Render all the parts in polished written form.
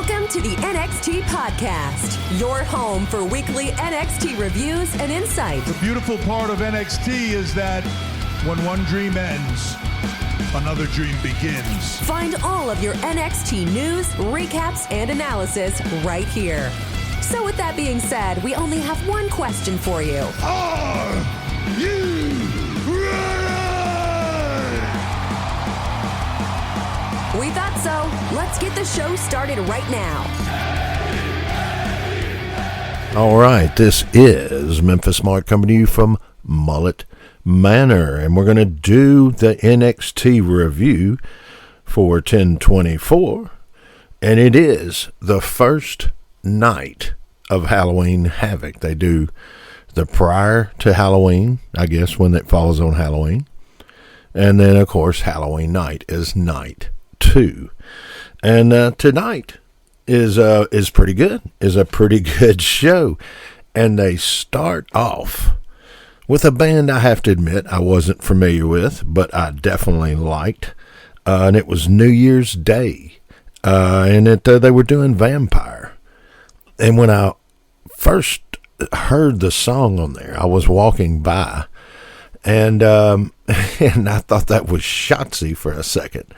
Welcome to the NXT Podcast, your home for weekly NXT reviews and insight. The beautiful part of NXT is that when one dream ends, another dream begins. Find all of your NXT news, recaps, and analysis right here. So with that being said, we only have one question for you. Are you ready? We thought so. Let's get the show started right now. All right, this is Memphis Mark coming to you from Mullet Manor, and we're going to do the NXT review for 10/24, and it is the first night of Halloween Havoc. They do the prior to Halloween, I guess, when it falls on Halloween, and then, of course, Halloween night is night 2, and tonight is pretty good, is a pretty good show, and they start off with a band I have to admit I wasn't familiar with, but I definitely liked, and it was New Year's Day, and they were doing Vampire, and when I first heard the song on there, I was walking by, and I thought that was Shotzi for a second.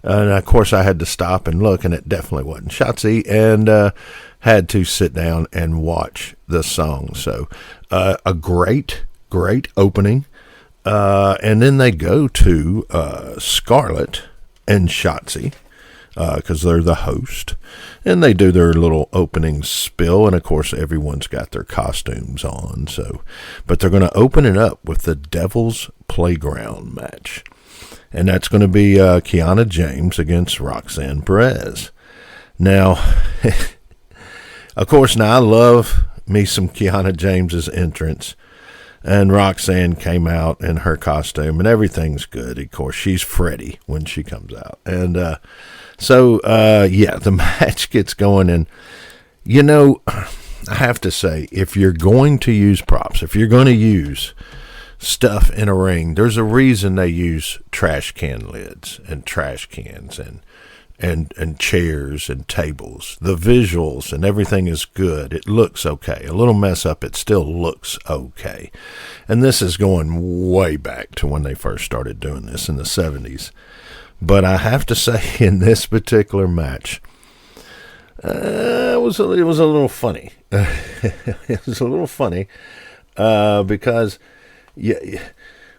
And, of course, I had to stop and look, and it definitely wasn't Shotzi, and had to sit down and watch the song. So a great opening. And then they go to Scarlett and Shotzi, because they're the host. And they do their little opening spill, and, of course, everyone's got their costumes on. But they're going to open it up with the Devil's Playground match. And that's going to be Kiana James against Roxanne Perez. Now, of course, I love me some Kiana James's entrance. And Roxanne came out in her costume, and everything's good. Of course, she's Freddy when she comes out. And the match gets going. And, I have to say, if you're going to use props, if you're going to use stuff in a ring, there's a reason they use trash can lids and trash cans and chairs and tables. The visuals and everything is good. It looks okay. A little mess up, it still looks okay. And this is going way back to when they first started doing this in the 70s. But I have to say, in this particular match, it was a little funny. It was a little funny because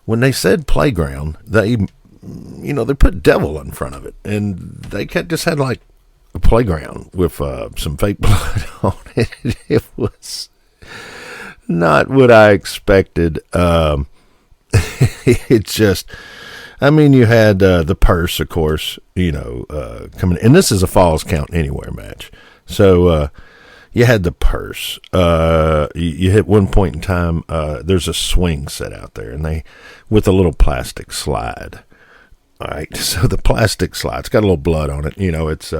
when they said playground, they put devil in front of it, and they just had like a playground with some fake blood on it. It was not what I expected. It's just, you had the purse, of course, coming, and this is a Falls Count Anywhere match, so you had the purse. You hit one point in time, there's a swing set out there, and with a little plastic slide. All right, so the plastic slide's got a little blood on it. It's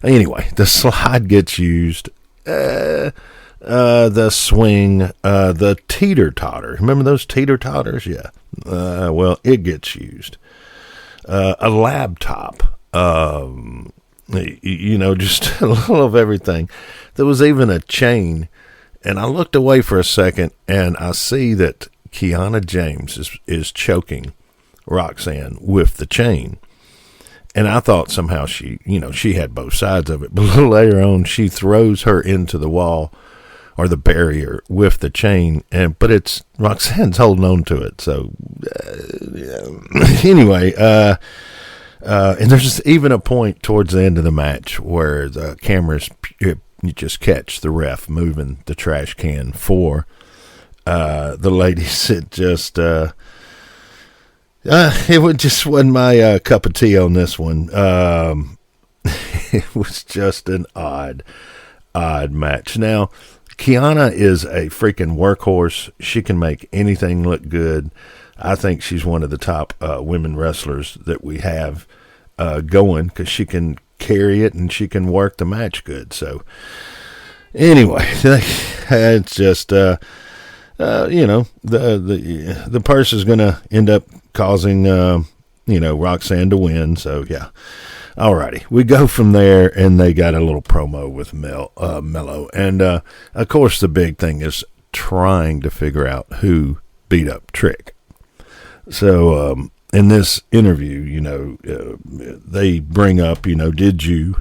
anyway, the slide gets used. The swing, the teeter-totter. Remember those teeter-totters? Yeah. Well, it gets used. A laptop. Just a little of everything. There was even a chain, and I looked away for a second, and I see that Kiana James is choking Roxanne with the chain, and I thought somehow she had both sides of it, but a little later on, she throws her into the wall or the barrier with the chain, but it's Roxanne's holding on to it, so anyway, and there's even a point towards the end of the match where the cameras, you just catch the ref moving the trash can for the ladies. It just, it wasn't my cup of tea on this one. It was just an odd match. Now, Kiana is a freaking workhorse. She can make anything look good. I think she's one of the top women wrestlers that we have going, because she can carry it and she can work the match good. So anyway, it's just the purse is going to end up causing Roxanne to win. So, yeah. Alrighty. We go from there, and they got a little promo with Mello. And, of course, the big thing is trying to figure out who beat up Trick. So, in this interview, they bring up, did you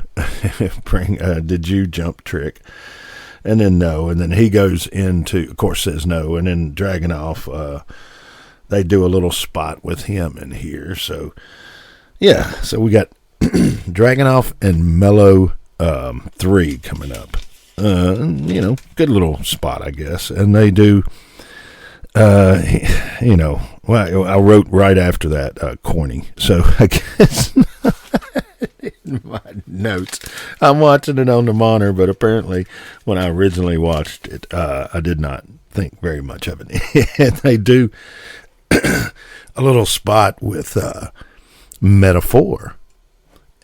did you jump Trick? And then no, and then he goes into, of course, says no, and then Dragunov, they do a little spot with him in here. So, yeah, so we got Dragunov and Mello 3 coming up. Good little spot, I guess. And they do, well, I wrote right after that, corny. So I guess in my notes, I'm watching it on the monitor, but apparently when I originally watched it, I did not think very much of it. And they do a little spot with Metaphor.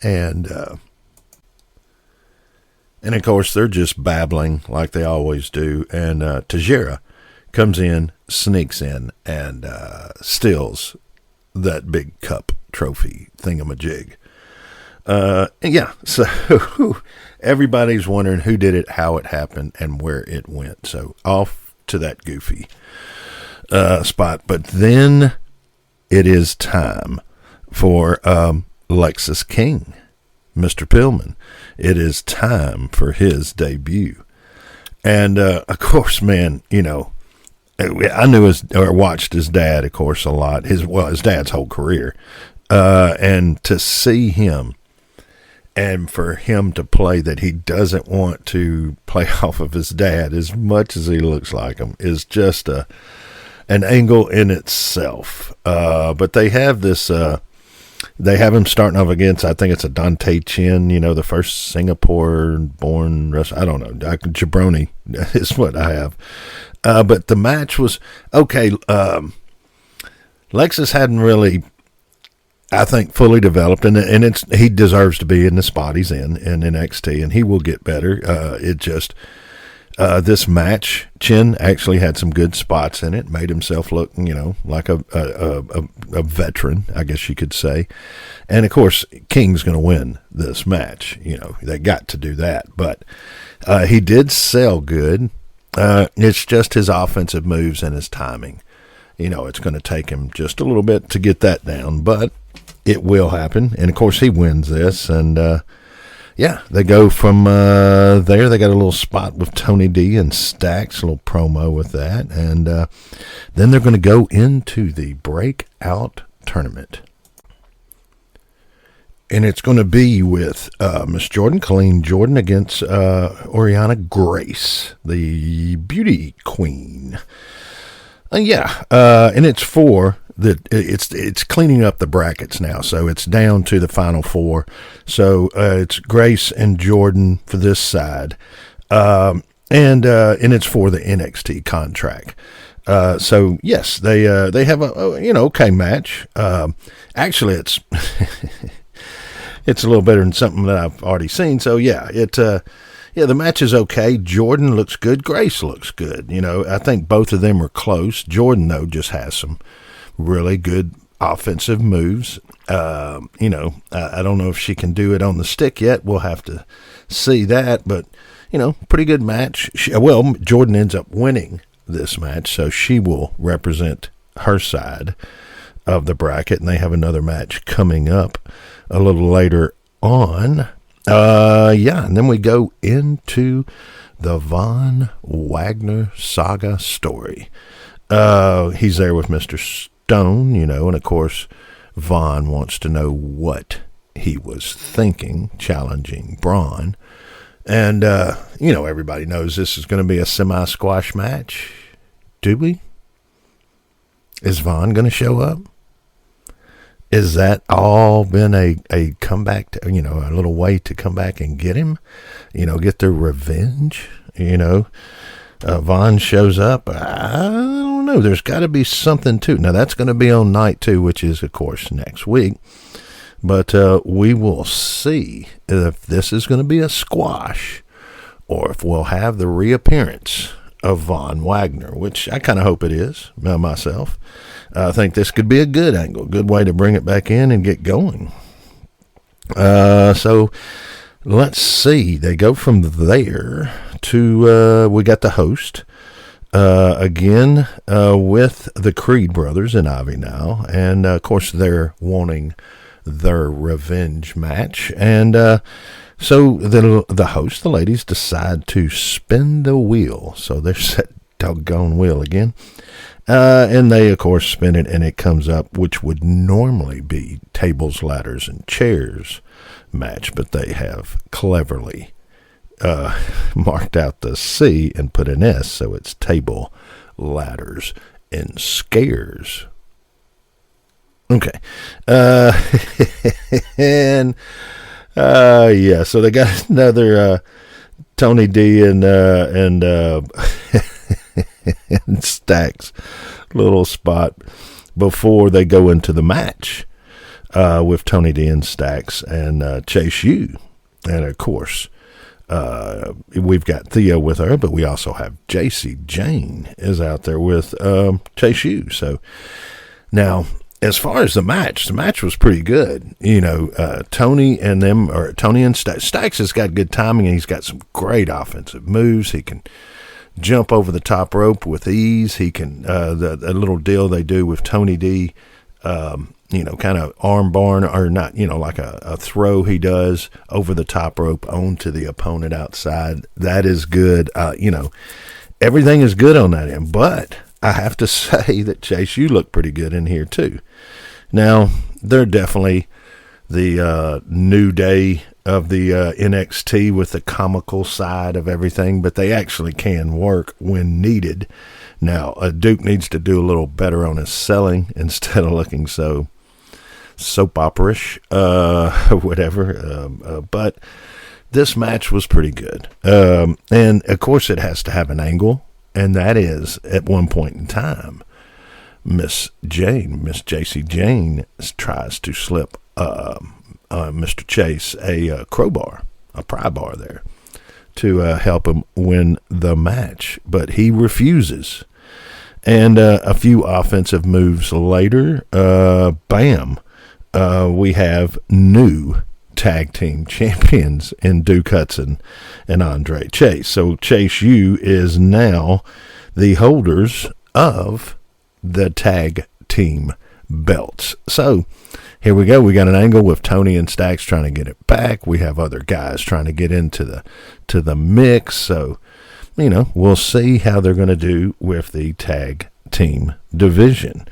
And of course, they're just babbling like they always do. And Tajira comes in, sneaks in, and steals that big cup trophy thingamajig. Yeah, so everybody's wondering who did it, how it happened, and where it went. So off to that goofy spot. But then it is time for Lexis King, Mr. Pillman. It is time for his debut. And, of course, man, I knew watched his dad, of course, a lot. His dad's whole career. And to see him and for him to play that he doesn't want to play off of his dad as much as he looks like him is just an angle in itself. But they have this, they have him starting off against, I think it's a Dante Chin, the first Singapore-born wrestler. I don't know. Jabroni is what I have. But the match was okay. Lexis hadn't really, I think, fully developed, and he deserves to be in the spot he's in NXT, and he will get better. It just this match, Chin actually had some good spots in it, made himself look, like a veteran, I guess you could say. And of course, King's going to win this match. They got to do that, but he did sell good. It's just his offensive moves and his timing. It's going to take him just a little bit to get that down, but it will happen. And of course, he wins this, and yeah, they go from there. They got a little spot with Tony D and Stax, a little promo with that. And then they're going to go into the breakout tournament. And it's going to be with Miss Jordan, Colleen Jordan, against Oriana Grace, the beauty queen. And it's for it's cleaning up the brackets now, so it's down to the final 4. So it's Grace and Jordan for this side, and it's for the NXT contract. So yes, they have a okay match. Actually, it's it's a little better than something that I've already seen. So yeah, the match is okay. Jordan looks good. Grace looks good. I think both of them are close. Jordan, though, just has some really good offensive moves. I don't know if she can do it on the stick yet. We'll have to see that. But, pretty good match. Jordan ends up winning this match, so she will represent her side of the bracket. And they have another match coming up a little later on. And then we go into the Von Wagner saga story. He's there with Mr. Stone, and of course, Von wants to know what he was thinking, challenging Braun. And, everybody knows this is going to be a semi-squash match. Do we? Is Von going to show up? Is that all been a comeback, to, a little way to come back and get him? Get their revenge? Von shows up. I don't know. There's got to be something to it. Now, that's going to be on night 2, which is, of course, next week. But we will see if this is going to be a squash or if we'll have the reappearance of Von Wagner, which I kind of hope it is myself. I think this could be a good angle, good way to bring it back in and get going. So let's see. They go from there to, we got the host, again, with the Creed brothers and Ivy now. And, of course, they're wanting their revenge match. And, so the host, the ladies, decide to spin the wheel. So there's that doggone wheel again. And they, of course, spin it, and it comes up, which would normally be tables, ladders, and chairs match, but they have cleverly marked out the C and put an S, so it's table, ladders, and scares. Okay. And, yeah, so they got another Tony D and and Stacks little spot before they go into the match with Tony D and Stacks and Chase U. And of course, we've got Theo with her, but we also have JC Jane is out there with Chase U. So now, as far as the match was pretty good. You know, Tony and Stacks has got good timing, and he's got some great offensive moves. He can jump over the top rope with ease. He can, the little deal they do with Tony D, kind of arm bar, or not, like a throw he does over the top rope onto the opponent outside. That is good. Everything is good on that end, but I have to say that Chase, you look pretty good in here too. Now, they're definitely the new day of the NXT with the comical side of everything, but they actually can work when needed. Now, Duke needs to do a little better on his selling instead of looking so soap opera-ish, whatever. But this match was pretty good. And, of course, it has to have an angle, and that is, at one point in time, Miss JC Jane tries to slip Mr. Chase a crowbar, a pry bar there, to help him win the match, but he refuses. And a few offensive moves later, bam, we have new tag team champions in Duke Hudson and Andre Chase. So Chase U is now the holders of the tag team belts. So here we go. We got an angle with Tony and Stacks trying to get it back. We have other guys trying to get into the mix. So, we'll see how they're going to do with the tag team division.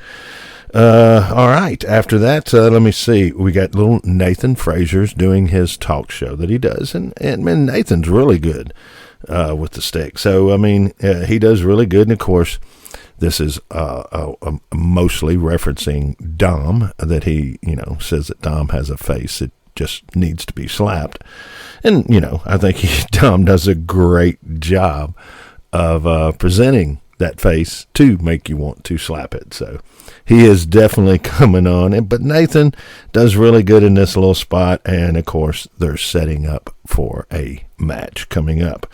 All right. After that, let me see. We got little Nathan Frazier's doing his talk show that he does. And Nathan's really good with the stick. So, he does really good. And, of course, this is mostly referencing Dom, that he, says that Dom has a face that just needs to be slapped. And, I think Dom does a great job of presenting that face to make you want to slap it. So he is definitely coming on. But Nathan does really good in this little spot. And, of course, they're setting up for a match coming up.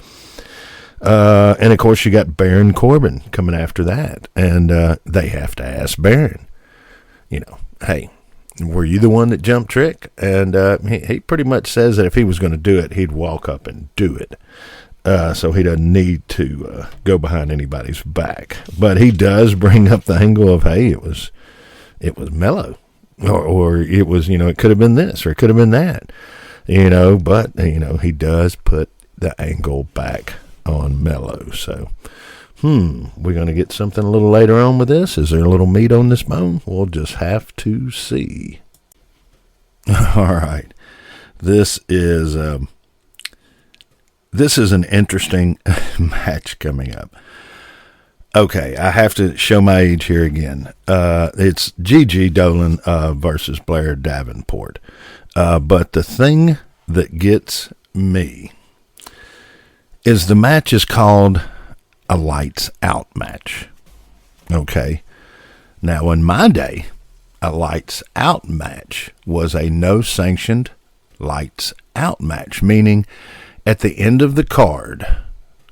And of course you got Baron Corbin coming after that, and they have to ask Baron, hey, were you the one that jumped Trick? And he pretty much says that if he was going to do it, he'd walk up and do it. So he doesn't need to go behind anybody's back. But he does bring up the angle of, hey, it was Mello, or it was, it could have been this, or it could have been that, but he does put the angle back on Mello. So we're going to get something a little later on with this. Is there a little meat on this bone? We'll just have to see. All right, this is an interesting match coming up. Okay, I have to show my age here again. It's Gigi Dolan versus Blair Davenport, but the thing that gets me is the match is called a lights out match. Okay. Now, in my day, a lights out match was a no sanctioned lights out match, meaning at the end of the card,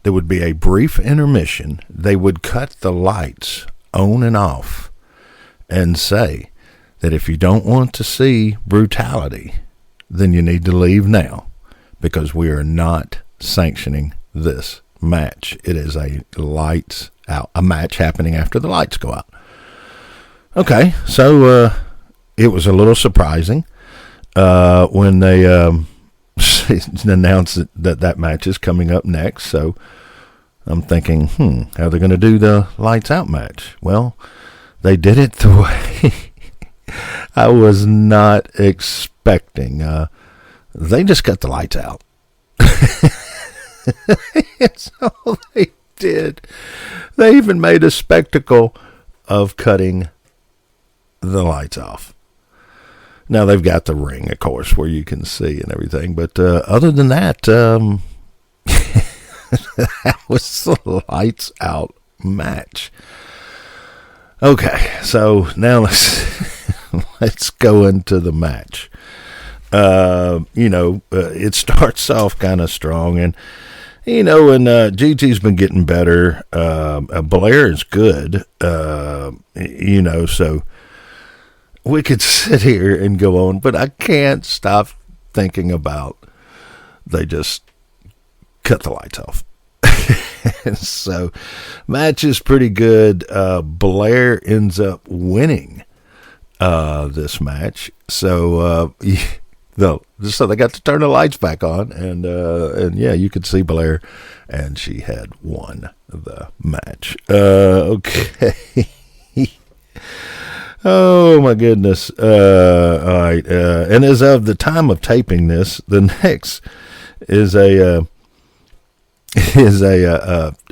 there would be a brief intermission. They would cut the lights on and off, and say that if you don't want to see brutality, then you need to leave now, because we are not sanctioning this match. It is a lights out, a match happening after the lights go out. Okay, so it was a little surprising when they announced that match is coming up next. So I'm thinking, how are they going to do the lights out match? Well, they did it the way I was not expecting. They just cut the lights out. That's all they did. They even made a spectacle of cutting the lights off. Now they've got the ring, of course, where you can see and everything, but other than that, that was the lights out match. Okay, so now let's go into the match. It starts off kind of strong, and and GT's been getting better. Blair is good, so we could sit here and go on, but I can't stop thinking about they just cut the lights off. And so match is pretty good. Blair ends up winning this match. So so they got to turn the lights back on, and you could see Blair, and she had won the match. Okay. Oh my goodness. All right. And as of the time of taping this, the next is a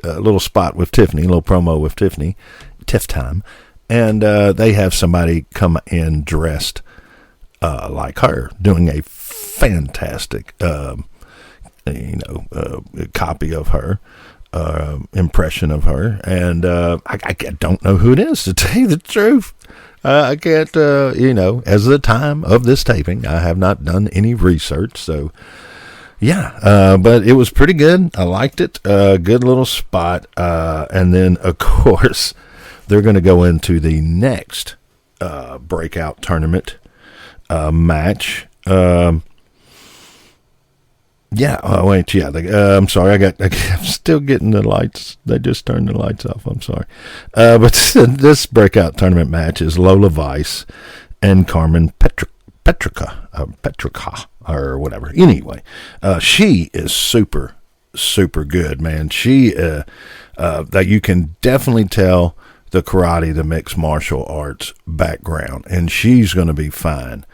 little spot with Tiffany, a little promo with Tiffany, Tiff time, and they have somebody come in dressed like her, doing a fantastic copy of her, impression of her, and I don't know who it is, to tell you the truth. I can't, as of the time of this taping, I have not done any research, so but it was pretty good. I liked it. Good little spot. And then, of course, they're going to go into the next breakout tournament match. I'm sorry. I'm still getting the lights. They just turned the lights off. I'm sorry. But this breakout tournament match is Lola Vice and Carmen Petrica, or whatever. Anyway, she is super, super good, man. She, that you can definitely tell the karate, the mixed martial arts background, and she's going to be fine.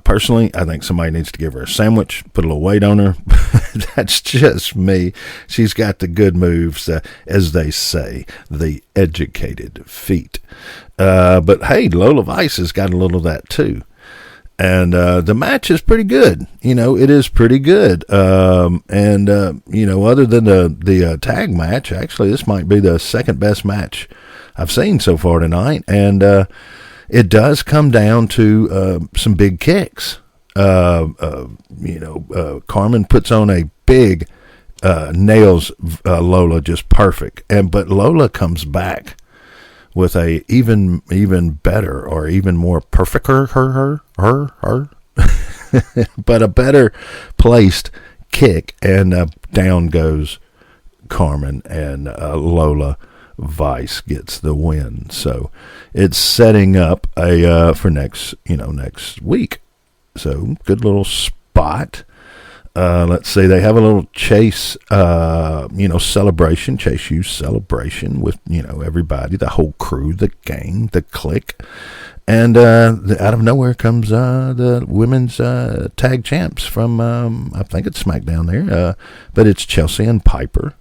Personally, I think somebody needs to give her a sandwich, put a little weight on her. That's just me. She's got the good moves, as they say, the educated feet. But hey, Lola Vice has got a little of that too. And the match is pretty good. It is pretty good. Other than the tag match, actually, this might be the second best match I've seen so far tonight. And it does come down to some big kicks. Carmen puts on a big, nails Lola just perfect. But Lola comes back with a even better, or even more perfect her but a better placed kick, and down goes Carmen, and Lola Vice gets the win. So it's setting up for next week. So good little spot. Let's see, they have a little chase, celebration, Chase U celebration with, everybody, the whole crew, the gang, the clique. And out of nowhere comes the women's tag champs from, I think it's SmackDown there, but it's Chelsea and Piper.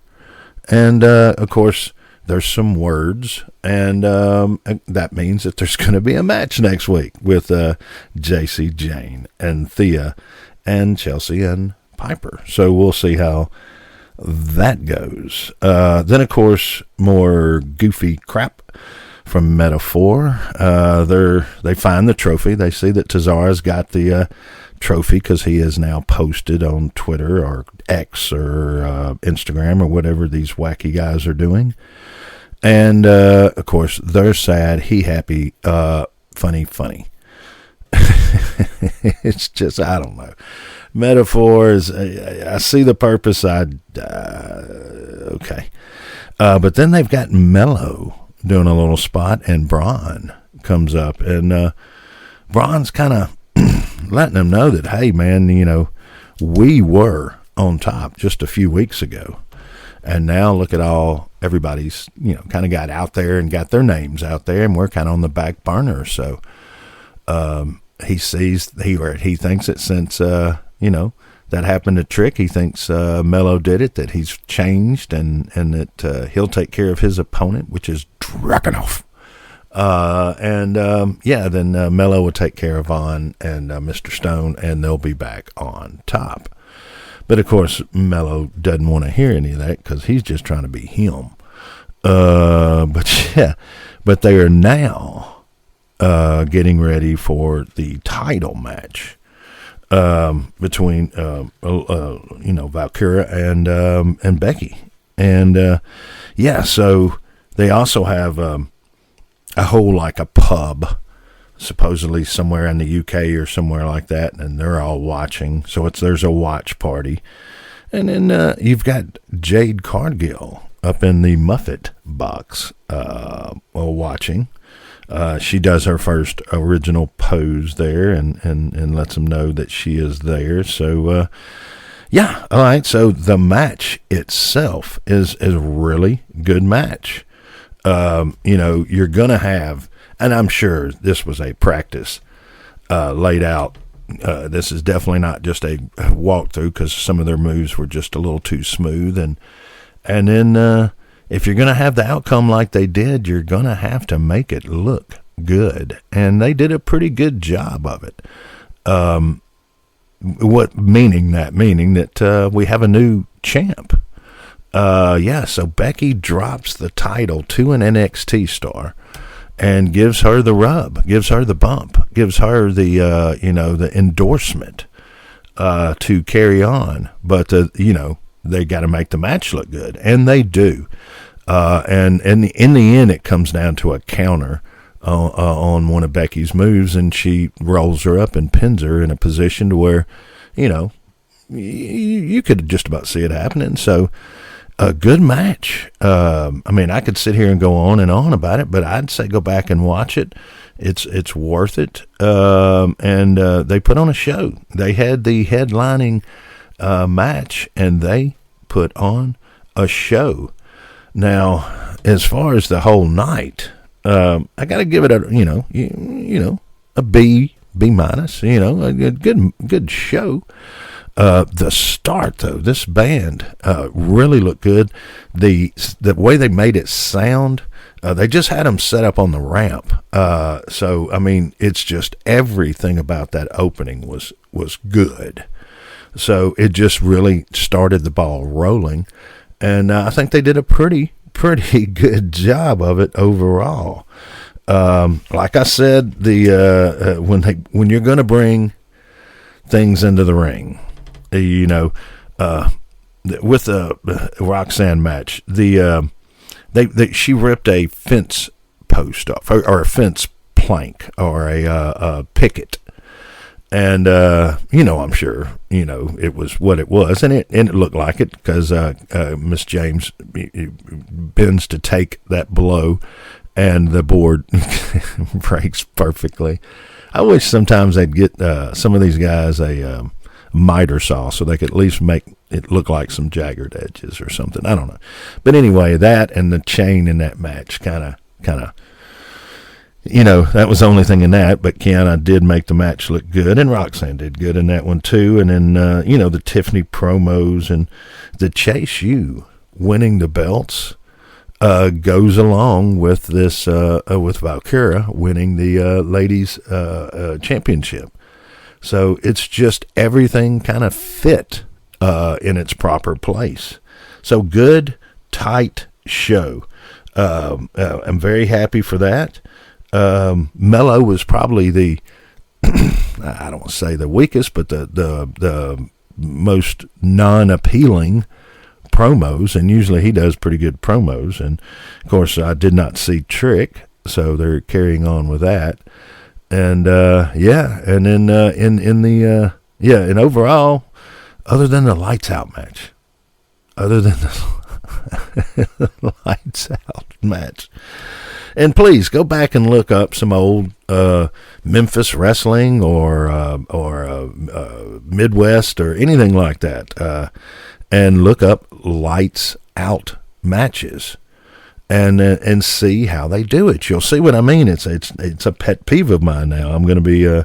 And, of course, there's some words, and that means that there's going to be a match next week with JC Jane and Thea and Chelsea and Piper. So we'll see how that goes. Then, of course, more goofy crap from Metaphor. They find the trophy. They see that Tazara's got the trophy, because he is now posted on Twitter or X or Instagram or whatever these wacky guys are doing. And, of course, they're sad, he happy, funny. It's just, I don't know. Metaphors, I see the purpose, okay. But then they've got Mello doing a little spot, and Braun comes up, and Braun's kind of letting them know that, hey, man, we were on top just a few weeks ago. And now look at everybody's, kind of got out there and got their names out there, and we're kind of on the back burner. So he thinks that since, that happened to Trick, he thinks Mello did it, that he's changed, and that he'll take care of his opponent, which is Dragunov. Then Mello will take care of Vaughn and Mr. Stone, and they'll be back on top. But, of course, Mello doesn't want to hear any of that because he's just trying to be him. But they are now getting ready for the title match between, Valkyria and Becky. And, so they also have a whole, like a pub, supposedly somewhere in the UK or somewhere like that, and they're all watching. So there's a watch party. And then you've got Jade Cargill up in the Muffet box watching. She does her first original pose there and lets them know that she is there. So, all right. So the match itself is a really good match. You're going to have, and I'm sure this was a practice laid out. This is definitely not just a walkthrough because some of their moves were just a little too smooth. And then if you're going to have the outcome like they did, you're going to have to make it look good. And they did a pretty good job of it. Meaning that we have a new champ. So Becky drops the title to an NXT star and gives her the rub, gives her the bump, gives her the, the endorsement to carry on. But, they got to make the match look good, and they do. And in the end, it comes down to a counter on one of Becky's moves, and she rolls her up and pins her in a position to where, you could just about see it happening. So, a good match. I could sit here and go on and on about it, but I'd say go back and watch it. It's worth it. And they put on a show. They had the headlining match, and they put on a show. Now, as far as the whole night, I got to give it a B minus. A good show. The start, though, this band really looked good. The way they made it sound, they just had them set up on the ramp. It's just everything about that opening was good. So it just really started the ball rolling, and I think they did a pretty good job of it overall. Like I said, when you're going to bring things into the ring, with the Roxanne match, she ripped a fence post off, or a fence plank, or a picket, and I'm sure it was what it was, and it looked like it because Miss James bends to take that blow, and the board breaks perfectly. I wish sometimes they'd get some of these guys a miter saw so they could at least make it look like some jagged edges or something. I don't know. But anyway, that and the chain in that match kind of, that was the only thing in that. But Kiana did make the match look good, and Roxanne did good in that one too. And then, the Tiffany promos and the Chase U winning the belts goes along with this, with Valkyria winning the ladies championship. So it's just everything kind of fit in its proper place. So good, tight show. I'm very happy for that. Mello was probably the, I don't want to say the weakest, but the most non-appealing promos, and usually he does pretty good promos. And of course, I did not see Trick, so they're carrying on with that. And and then and overall, other than the lights out match, lights out match. And please go back and look up some old Memphis wrestling or Midwest or anything like that, and look up lights out matches, and see how they do it. You'll see what I mean. It's a pet peeve of mine now. I'm going to be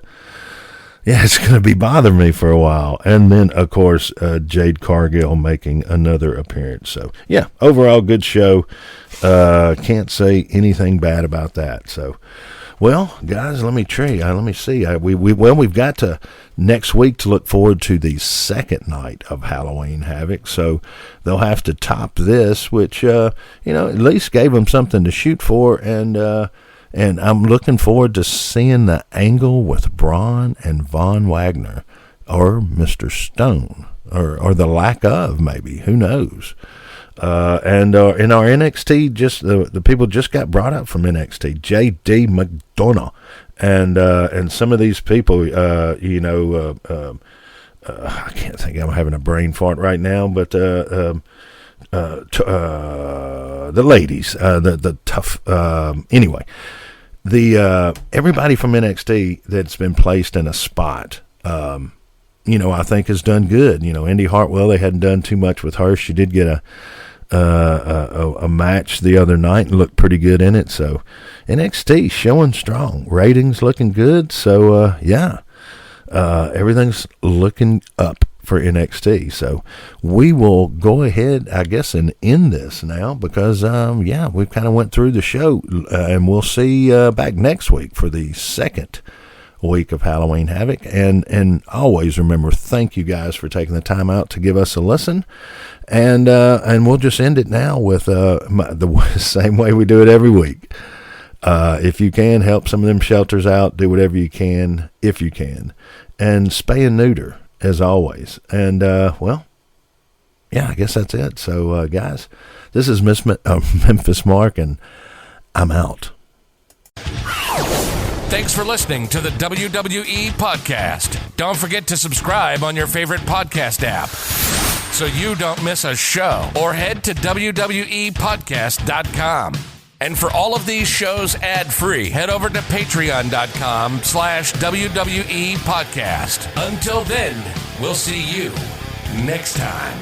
it's going to be bothering me for a while. And then, of course, Jade Cargill making another appearance. So, yeah, overall good show. Can't say anything bad about that. So, well, guys, let me see. We've got to next week to look forward to the second night of Halloween Havoc. So they'll have to top this, which, at least gave them something to shoot for. And I'm looking forward to seeing the angle with Braun and Von Wagner, or Mr. Stone, or the lack of, maybe. Who knows? And in our NXT, just the people just got brought up from NXT. J.D. McDonough and some of these people, I can't think. I'm having a brain fart right now, but the ladies, the tough. Anyway, the everybody from NXT that's been placed in a spot, I think has done good. Indy Hartwell, they hadn't done too much with her. She did get a match the other night and looked pretty good in it. So NXT showing strong, ratings looking good. So everything's looking up for NXT. So we will go ahead, I guess, and end this now because we've kind of went through the show, and we'll see back next week for the second week of Halloween Havoc. And always remember, thank you guys for taking the time out to give us a listen. And we'll just end it now with the same way we do it every week. If you can, help some of them shelters out. Do whatever you can, if you can. And spay and neuter, as always. And, I guess that's it. So, guys, this is Memphis Mark, and I'm out. Thanks for listening to the WWE Podcast. Don't forget to subscribe on your favorite podcast app so you don't miss a show, or head to WWEpodcast.com. And for all of these shows ad-free, head over to patreon.com/WWE Podcast. Until then, we'll see you next time.